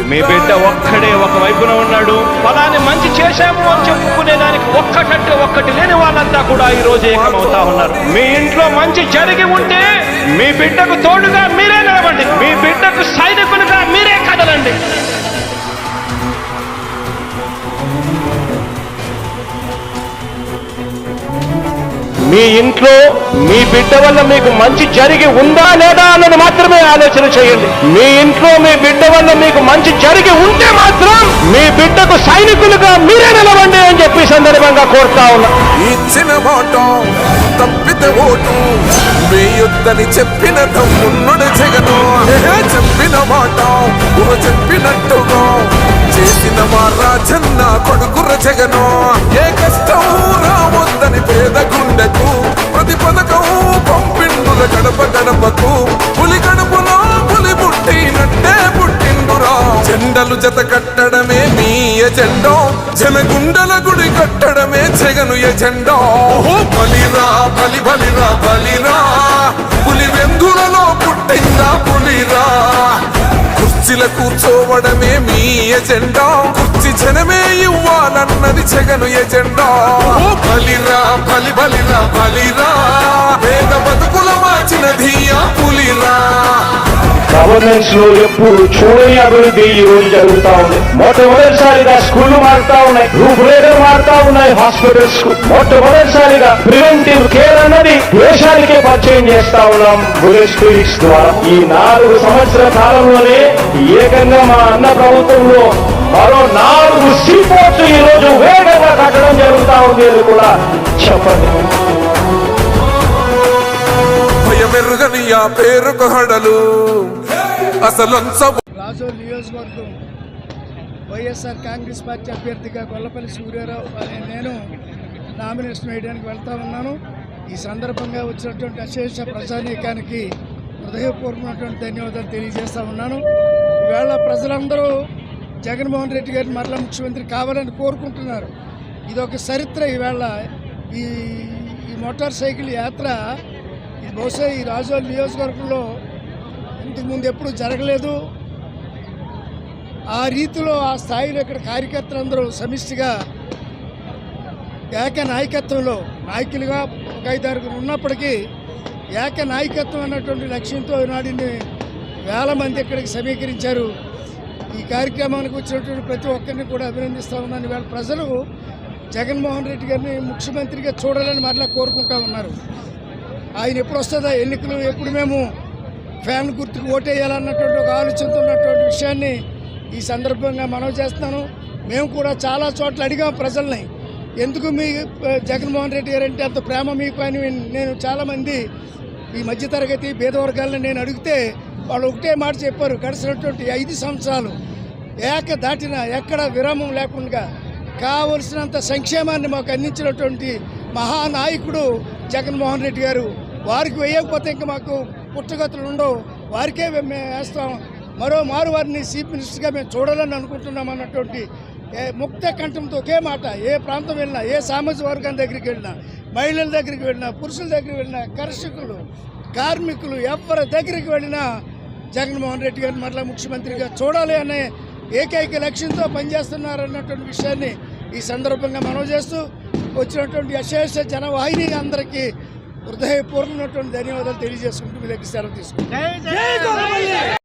మీ బిడ్డ ఒక్కడే ఒక వైపున ఉన్నాడు. ఫలాన్ని మంచి చేశాము అని చెప్పుకునేదానికి ఒక్కటంటే ఒక్కటి లేని వాళ్ళంతా కూడా ఈ రోజు ఏకమవుతా ఉన్నారు. మీ ఇంట్లో మంచి జరిగి ఉంటే మీ బిడ్డకు తోడుగా మీరే నిలబండి, మీ బిడ్డకు సైనికులుగా మీరే కదలండి. మీ ఇంట్లో మీ బిడ్డ వల్ల మీకు మంచి జరిగి ఉందా లేదా అన్నది మాత్రమే ఆలోచన చేయండి. మీ ఇంట్లో మీ బిడ్డ వల్ల మీకు మంచి జరిగి ఉంటే మాత్రం మీ బిడ్డకు సైనికులుగా మీరే నిలవండి అని చెప్పి సందర్భంగా కోరుతా ఉన్నా. ఇచ్చిన మాట తప్పితే ఓటు వేయొద్దని చెప్పిన తమ్ముడు జగను, చెప్పిన మాట చెప్పినట్టుగా చేసిన మా రాజన్న కొడుకుర జగను. ఏ కష్టం రావద్దని పేద గుండెకు ప్రతి పథకం పంపిండుల గడప గడపకు. పులి గడపలో పులి పుట్టినట్టే పుట్టిండురా. జెండలు జత కట్టడమే మీ ఎజెండా, జనగుండల గుడి కట్టడమే జగను ఎజెండా. బలిరా బలి బలిరా బలిరా, పులి వెందులలో పుట్టిందా పులిరా. కుర్చీల కూర్చోవడమే మీ ఎజెండా, కుర్చీ జనమే ఇవ్వాలన్నది జగను ఎజెండా. బలిరా బలి బలిరా బలిరా, పేద బతుకుల మార్చినది ఆ పులిరా. గవర్నెన్స్ లో ఎప్పుడు చూడని అభివృద్ధి ఈ రోజు జరుగుతా ఉంది. మొట్టమొదటిసారిగా స్కూళ్లు మారుతా ఉన్నాయి, రూపురేఖలు మారుతా ఉన్నాయి. హాస్పిటల్స్ మొట్టమొదటిసారిగా ప్రివెంటివ్ కేర్ అన్నది దేశానికే పరిచయం చేస్తా ఉన్నాం బుల్లెట్ క్లినిక్స్ ద్వారా. ఈ 4 సంవత్సరాల కాలంలోనే ఏకంగా మా అన్న ప్రభుత్వంలో మరో 4 సీపోర్ట్స్ ఈ రోజు వేగంగా కట్టడం జరుగుతా ఉంది అని కూడా చెప్పండి. భయమెరుగని ఆ పేరుకు హడలు అసలు రాజోల్ నియోజకవర్గం వైఎస్ఆర్ కాంగ్రెస్ పార్టీ అభ్యర్థిగా గొల్లపల్లి సూర్యారావు అనే నేను నామినేషన్ వేయడానికి వెళ్తా ఉన్నాను. ఈ సందర్భంగా వచ్చినటువంటి అశేష ప్రజానీకానికి హృదయపూర్వకమైనటువంటి ధన్యవాదాలు తెలియజేస్తా ఉన్నాను. ఈవేళ ప్రజలందరూ జగన్మోహన్ రెడ్డి గారిని మరలా ముఖ్యమంత్రి కావాలని కోరుకుంటున్నారు. ఇదొక చరిత్ర. ఈవేళ ఈ మోటార్ సైకిల్ యాత్ర ఇది బహుశా ఈ రాజోల్ నియోజకవర్గంలో ఇంతకుముందు ఎప్పుడు జరగలేదు. ఆ రీతిలో ఆ స్థాయిలో ఇక్కడ కార్యకర్తలందరూ సమిష్టిగా ఏక నాయకత్వంలో నాయకులుగా ఒక 5-6 ఉన్నప్పటికీ ఏక నాయకత్వం అన్నటువంటి లక్ష్యంతో ఈనాడిని వేల మంది ఇక్కడికి సమీకరించారు. ఈ కార్యక్రమానికి వచ్చినటువంటి ప్రతి ఒక్కరిని కూడా అభినందిస్తూ ఉన్నాను. ఇవాళ ప్రజలు జగన్మోహన్ రెడ్డి గారిని ముఖ్యమంత్రిగా చూడాలని మరలా కోరుకుంటా ఉన్నారు. ఆయన ఎప్పుడు వస్తుందా ఎన్నికలు, ఎప్పుడు మేము ఫ్యాన్ గుర్తుకు ఓటేయాలన్నటువంటి ఒక ఆలోచనతో ఉన్నటువంటి విషయాన్ని ఈ సందర్భంగా మనవి చేస్తున్నాను. మేము కూడా చాలా చోట్ల అడిగాం ప్రజల్ని, ఎందుకు మీ జగన్మోహన్ రెడ్డి గారు అంటే అంత ప్రేమ మీకు అని. నేను చాలామంది ఈ మధ్యతరగతి పేద వర్గాలను నేను అడిగితే వాళ్ళు ఒకటే మాట చెప్పారు, గడిచినటువంటి 5 సంవత్సరాలు దాటిన ఎక్కడ విరామం లేకుండా కావలసినంత సంక్షేమాన్ని మాకు అందించినటువంటి మహానాయకుడు జగన్మోహన్ రెడ్డి గారు. వారికి వేయకపోతే ఇంకా మాకు పుట్టగతులు ఉండవు, వారికే మేము వేస్తాం. మారు వారిని చీఫ్ మినిస్టర్గా మేము చూడాలని అనుకుంటున్నాం అన్నటువంటి ముక్త కంఠంతో ఒకే మాట. ఏ ప్రాంతం వెళ్ళినా, ఏ సామాజిక వర్గం దగ్గరికి వెళ్ళినా, మహిళల దగ్గరికి వెళ్ళినా, పురుషుల దగ్గరికి వెళ్ళినా, కర్షకులు, కార్మికులు ఎవరి దగ్గరికి వెళ్ళినా జగన్మోహన్ రెడ్డి గారిని మరలా ముఖ్యమంత్రిగా చూడాలి అనే ఏకైక లక్ష్యంతో పనిచేస్తున్నారన్నటువంటి విషయాన్ని ఈ సందర్భంగా మనవి చేస్తూ వచ్చినటువంటి అశేష జనవాహిని అందరికీ హృదయపూర్వకమైనటువంటి ధన్యవాదాలు తెలియజేసుకుంటూ మీ దగ్గర సెలవు తీసుకుంటాం.